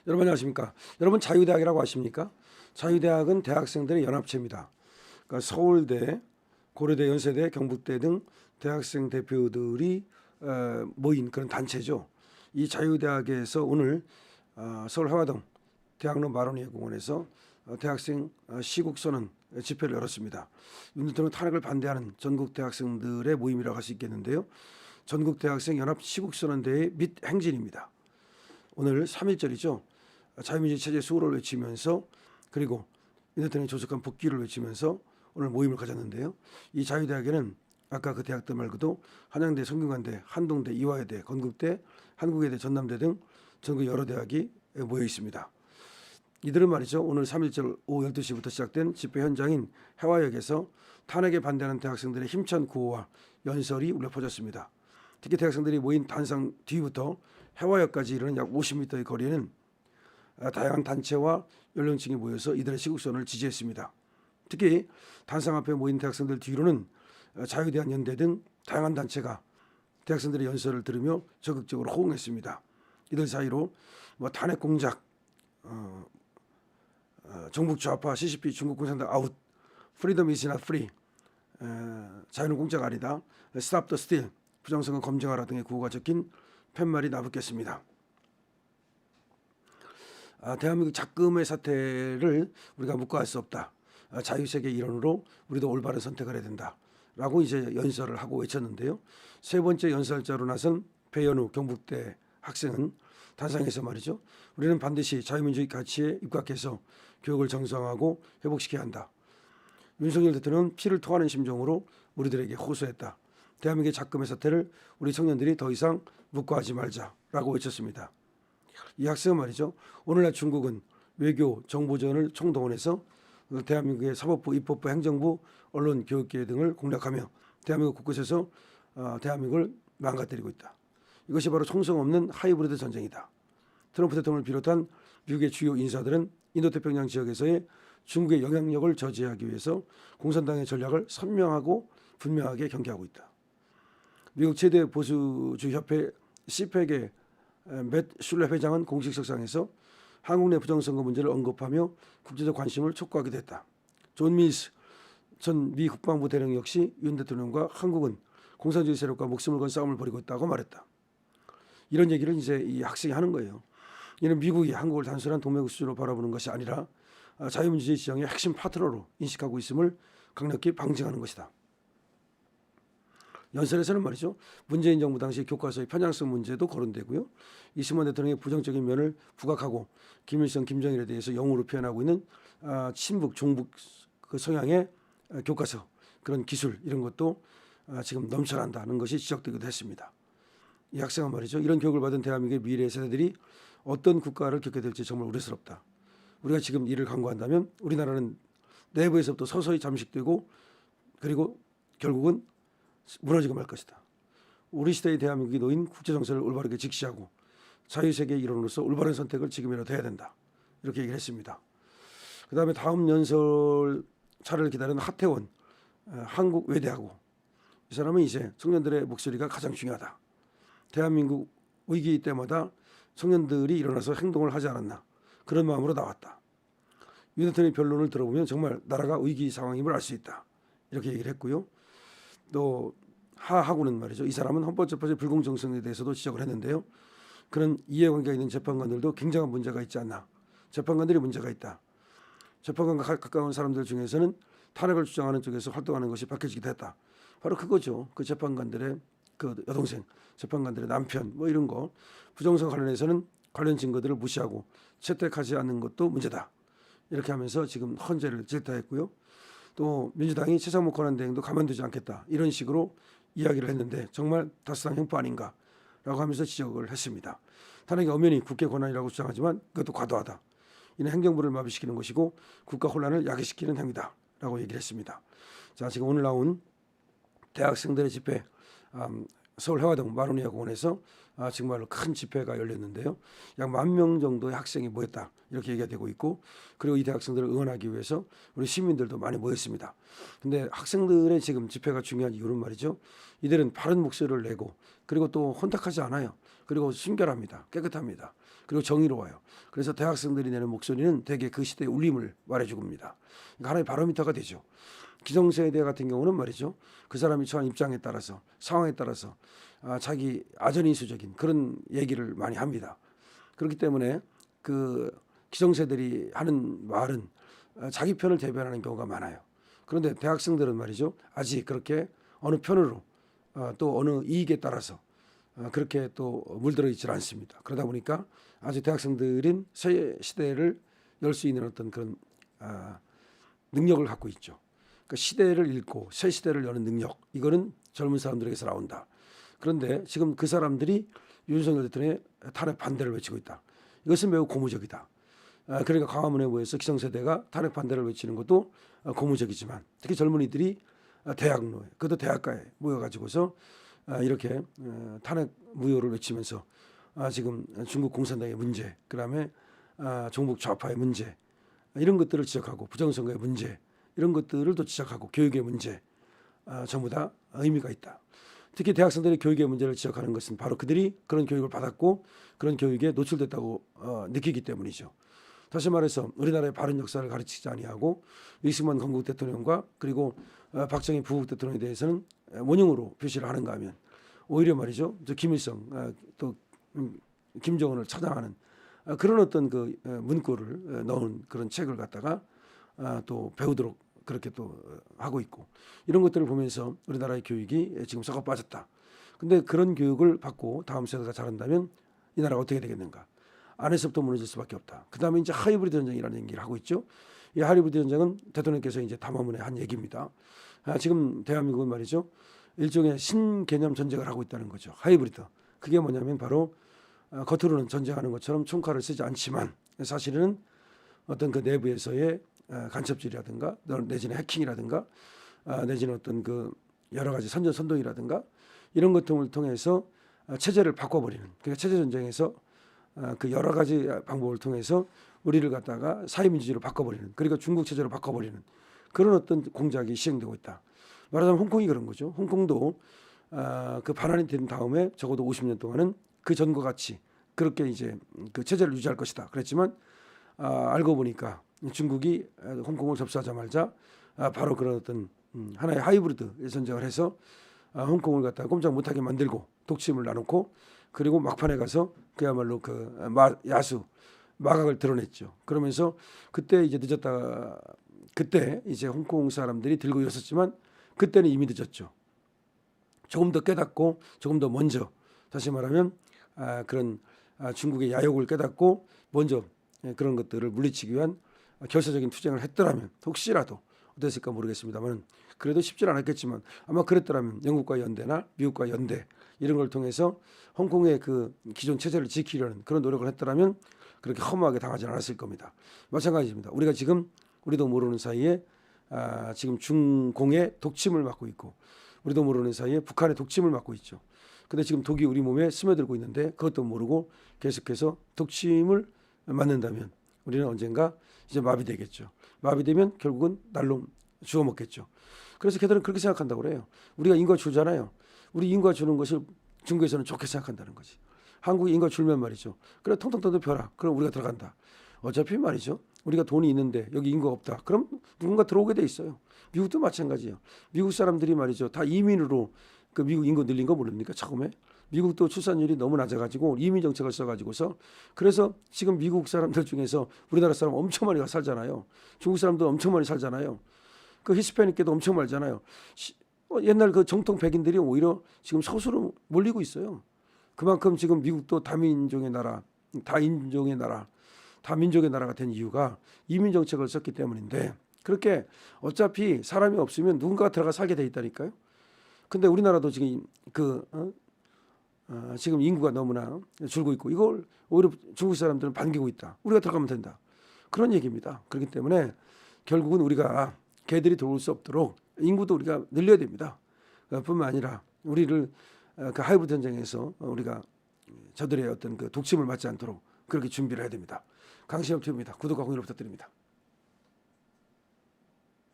여러분 안녕하십니까? 여러분 자유대학이라고 아십니까? 자유대학은 대학생들의 연합체입니다. 그러니까 서울대, 고려대, 연세대, 경북대 등 대학생 대표들이 모인 그런 단체죠. 이 자유대학에서 오늘 서울 하화동 대학로 마로니에 공원에서 대학생 시국선언 집회를 열었습니다. 윤 대통령 탄핵을 반대하는 전국 대학생들의 모임이라고 할 수 있겠는데요. 전국 대학생 연합 시국선언대회 및 행진입니다. 오늘 3.1절이죠. 자유민주주의 체제 수호를 외치면서 그리고 윤 대통령이 조속한 복귀를 외치면서 오늘 모임을 가졌는데요. 이 자유대학에는 아까 그 대학들 말고도 한양대, 성균관대, 한동대, 이화여대, 건국대, 한국외대, 전남대 등 전국 여러 대학이 모여 있습니다. 이들은 말이죠. 오늘 3.1절 오후 12시부터 시작된 집회 현장인 해화역에서 탄핵에 반대하는 대학생들의 힘찬 구호와 연설이 울려 퍼졌습니다. 특히 대학생들이 모인 단상 뒤부터 해화역까지 이르는 약 50m의 거리에는 다양한 단체와 연령층이 모여서 이들의 시국선언을 지지했습니다. 특히 단상 앞에 모인 대학생들 뒤로는 자유대학 연대 등 다양한 단체가 대학생들의 연설을 들으며 적극적으로 호응했습니다. 이들 사이로 탄핵 공작, 정북 좌파, CCP, 중국共产党 아웃, freedom is not free, 자유는 공짜가 아니다, stop the steal, 부정선거 검증하라 등의 구호가 적힌 팻말이 나붙겠습니다. 대한민국 작금의 사태를 우리가 묵과할 수 없다. 자유세계 일원으로 우리도 올바른 선택을 해야 된다라고 이제 연설을 하고 외쳤는데요. 세 번째 연설자로 나선 배현우 경북대 학생은 단상에서 말이죠. 우리는 반드시 자유민주주의 가치에 입각해서 교육을 정상화하고 회복시켜야 한다. 윤석열 대통령은 피를 토하는 심정으로 우리들에게 호소했다. 대한민국의 작금의 사태를 우리 청년들이 더 이상 묵과하지 말자라고 외쳤습니다. 이 학생은 말이죠. 오늘날 중국은 외교, 정보전을 총동원해서 대한민국의 사법부, 입법부, 행정부, 언론, 교육계 등을 공략하며 대한민국 곳곳에서 대한민국을 망가뜨리고 있다. 이것이 바로 총성 없는 하이브리드 전쟁이다. 트럼프 대통령을 비롯한 미국의 주요 인사들은 인도태평양 지역에서의 중국의 영향력을 저지하기 위해서 공산당의 전략을 선명하고 분명하게 경계하고 있다. 미국 최대 보수주의 협회 시팩의 맷 슐레 회장은 공식 석상에서 한국 내 부정선거 문제를 언급하며 국제적 관심을 촉구하기도 했다. 존 밀스 전 미 국방부 대령 역시 윤 대통령과 한국은 공산주의 세력과 목숨을 건 싸움을 벌이고 있다고 말했다. 이런 얘기를 이제 이 학생이 하는 거예요. 이는 미국이 한국을 단순한 동맹국 수준으로 바라보는 것이 아니라 자유민주주의 지향의 핵심 파트너로 인식하고 있음을 강력히 방증하는 것이다. 연설에서는 말이죠. 문재인 정부 당시 교과서의 편향성 문제도 거론되고요. 이승만 대통령의 부정적인 면을 부각하고 김일성, 김정일에 대해서 영으로 표현하고 있는 친북, 종북 그 성향의 교과서 그런 기술 이런 것도 지금 넘쳐난다는 것이 지적되기도 했습니다. 이 학생은 말이죠. 이런 교육을 받은 대한민국의 미래 세대들이 어떤 국가를 겪게 될지 정말 우려스럽다. 우리가 지금 이를 강구한다면 우리나라는 내부에서부터 서서히 잠식되고 그리고 결국은 무너지고 말 것이다. 우리 시대의 대한민국이 놓인 국제정세를 올바르게 직시하고 자유세계의 일원으로서 올바른 선택을 지금이라도 해야 된다. 이렇게 얘기를 했습니다. 그 다음에 다음 연설차를 기다리는 하태원 한국외대하고 이 사람은 이제 청년들의 목소리가 가장 중요하다. 대한민국 위기 때마다 청년들이 일어나서 행동을 하지 않았나 그런 마음으로 나왔다. 윤 대통령의 변론을 들어보면 정말 나라가 위기 상황임을 알 수 있다. 이렇게 얘기를 했고요. 또 하하고는 말이죠. 이 사람은 헌법재판소의 불공정성에 대해서도 지적을 했는데요. 그런 이해관계가 있는 재판관들도 굉장한 문제가 있지 않나. 재판관들이 문제가 있다. 재판관과 가까운 사람들 중에서는 탄핵을 주장하는 쪽에서 활동하는 것이 밝혀지기도 했다. 바로 그거죠. 그 재판관들의 그 여동생, 재판관들의 남편 뭐 이런 거 부정선 관련해서는 관련 증거들을 무시하고 채택하지 않는 것도 문제다. 이렇게 하면서 지금 헌재를 질타했고요. 또 민주당이 최상목 권한대행도 가만두지 않겠다. 이런 식으로 이야기를 했는데 정말 다스당 형법 아닌가라고 하면서 지적을 했습니다. 탄핵이 엄연히 국회 권한이라고 주장하지만 그것도 과도하다. 이는 행정부를 마비시키는 것이고 국가 혼란을 야기시키는 행위다라고 얘기를 했습니다. 자, 지금 오늘 나온 대학생들의 집회 서울 해화동 마로니에 공원에서 정말로 큰 집회가 열렸는데요. 약 10,000명 정도의 학생이 모였다. 이렇게 얘기가 되고 있고 그리고 이 대학생들을 응원하기 위해서 우리 시민들도 많이 모였습니다. 근데 학생들의 지금 집회가 중요한 이유는 말이죠. 이들은 바른 목소리를 내고 그리고 또 혼탁하지 않아요. 그리고 순결합니다. 깨끗합니다. 그리고 정의로워요. 그래서 대학생들이 내는 목소리는 대개 그 시대의 울림을 말해주고 입니다. 그러니까 하나의 바로미터가 되죠. 기성세대 같은 경우는 말이죠. 그 사람이 처한 입장에 따라서 상황에 따라서 자기 아전인수적인 그런 얘기를 많이 합니다. 그렇기 때문에 그 기성세대들이 하는 말은 자기 편을 대변하는 경우가 많아요. 그런데 대학생들은 말이죠. 아직 그렇게 어느 편으로 또 어느 이익에 따라서 그렇게 또 물들어 있질 않습니다. 그러다 보니까 아주 대학생들인 새 시대를 열 수 있는 어떤 그런 능력을 갖고 있죠. 그러니까 시대를 읽고 새 시대를 여는 능력, 이거는 젊은 사람들에게서 나온다. 그런데 지금 그 사람들이 윤석열 대통령의 탄핵 반대를 외치고 있다. 이것은 매우 고무적이다. 그러니까 광화문에 모여서 기성세대가 탄핵 반대를 외치는 것도 고무적이지만 특히 젊은이들이 대학로에, 그것도 대학가에 모여가지고서 이렇게 탄핵 무효를 외치면서 지금 중국 공산당의 문제, 그다음에 종북 좌파의 문제, 이런 것들을 지적하고 부정선거의 문제, 이런 것들을 또 지적하고 교육의 문제, 전부 다 의미가 있다. 특히 대학생들이 교육의 문제를 지적하는 것은 바로 그들이 그런 교육을 받았고 그런 교육에 노출됐다고 느끼기 때문이죠. 다시 말해서 우리나라의 바른 역사를 가르치지 아니하고 이승만 건국 대통령과 그리고 박정희 부국 대통령에 대해서는 원흉으로 표시를 하는가 하면 오히려 말이죠. 김일성 또 김정은을 차장하는 그런 어떤 그 문구를 넣은 그런 책을 갖다가 또 배우도록 그렇게 또 하고 있고, 이런 것들을 보면서 우리나라의 교육이 지금 썩어 빠졌다. 근데 그런 교육을 받고 다음 세대가 자란다면 이 나라가 어떻게 되겠는가? 안에서부터 무너질 수밖에 없다. 그 다음에 이제 하이브리드 전쟁이라는 얘기를 하고 있죠. 이 하이브리드 전쟁은 대통령께서 이제 담화문에 한 얘기입니다. 지금 대한민국은 말이죠. 일종의 신개념 전쟁을 하고 있다는 거죠. 하이브리드. 그게 뭐냐면 바로 겉으로는 전쟁하는 것처럼 총칼을 쓰지 않지만 사실은 어떤 그 내부에서의 간첩질이라든가 내지는 해킹이라든가 내지는 어떤 그 여러 가지 선전선동이라든가 이런 것들을 통해서 체제를 바꿔버리는, 그러니까 체제 전쟁에서 그 여러 가지 방법을 통해서 우리를 갖다가 사회민주주의로 바꿔버리는, 그러니까 중국 체제로 바꿔버리는 그런 어떤 공작이 시행되고 있다. 말하자면 홍콩이 그런 거죠. 홍콩도 그 반환이 된 다음에 적어도 50년 동안은 그 전과 같이 그렇게 이제 그 체제를 유지할 것이다. 그랬지만 알고 보니까 중국이 홍콩을 접수하자마자 바로 그런 어떤 하나의 하이브리드 전쟁을 해서 홍콩을 갖다가 꼼짝 못하게 만들고 독침을 놔놓고 그리고 막판에 가서 그야말로 그 야수 마각을 드러냈죠. 그러면서 그때 이제 늦었다. 그때 이제 홍콩 사람들이 들고 일었었지만 그때는 이미 늦었죠. 조금 더 깨닫고 조금 더 먼저, 다시 말하면 그런 중국의 야욕을 깨닫고 먼저 그런 것들을 물리치기 위한 결사적인 투쟁을 했더라면 혹시라도 어땠을까 모르겠습니다만, 그래도 쉽지 않았겠지만 아마 그랬더라면 영국과 연대나 미국과 연대 이런 걸 통해서 홍콩의 그 기존 체제를 지키려는 그런 노력을 했더라면 그렇게 허무하게 당하지 않았을 겁니다. 마찬가지입니다. 우리가 지금 우리도 모르는 사이에 지금 중공의 독침을 맡고 있고 우리도 모르는 사이에 북한의 독침을 맡고 있죠. 근데 지금 독이 우리 몸에 스며들고 있는데 그것도 모르고 계속해서 독침을 맞는다면 우리는 언젠가 이제 마비되겠죠. 마비되면 결국은 날로 주워 먹겠죠. 그래서 걔들은 그렇게 생각한다고 그래요. 우리가 인과 주잖아요. 우리 인과 주는 것을 중국에서는 좋게 생각한다는 거지. 한국이 인과 줄면 말이죠. 그래 통통통 펴라. 그럼 우리가 들어간다. 어차피 말이죠. 우리가 돈이 있는데 여기 인구가 없다. 그럼 누군가 들어오게 돼 있어요. 미국도 마찬가지예요. 미국 사람들이 말이죠. 다 이민으로 그 미국 인구 늘린 거 모릅니까? 처음에. 미국도 출산율이 너무 낮아가지고 이민 정책을 써가지고서 그래서 지금 미국 사람들 중에서 우리나라 사람 엄청 많이 살잖아요. 중국 사람도 엄청 많이 살잖아요. 그 히스패닉계도 엄청 많잖아요. 옛날 그 정통 백인들이 오히려 지금 서수로 몰리고 있어요. 그만큼 지금 미국도 다민족의 나라, 다인종의 나라, 다민족의 나라가 된 이유가 이민 정책을 썼기 때문인데, 그렇게 어차피 사람이 없으면 누군가가 들어가 살게 돼 있다니까요. 근데 우리나라도 지금 지금 인구가 너무나 줄고 있고 이걸 오히려 중국 사람들은 반기고 있다. 우리가 들어가면 된다. 그런 얘기입니다. 그렇기 때문에 결국은 우리가 개들이 들어올 수 없도록 인구도 우리가 늘려야 됩니다. 뿐만 아니라 우리를 그 하이브리드 전쟁에서 우리가 저들의 어떤 그 독침을 맞지 않도록 그렇게 준비를 해야 됩니다. 강신엽 TV입니다. 구독과 공유를 부탁드립니다.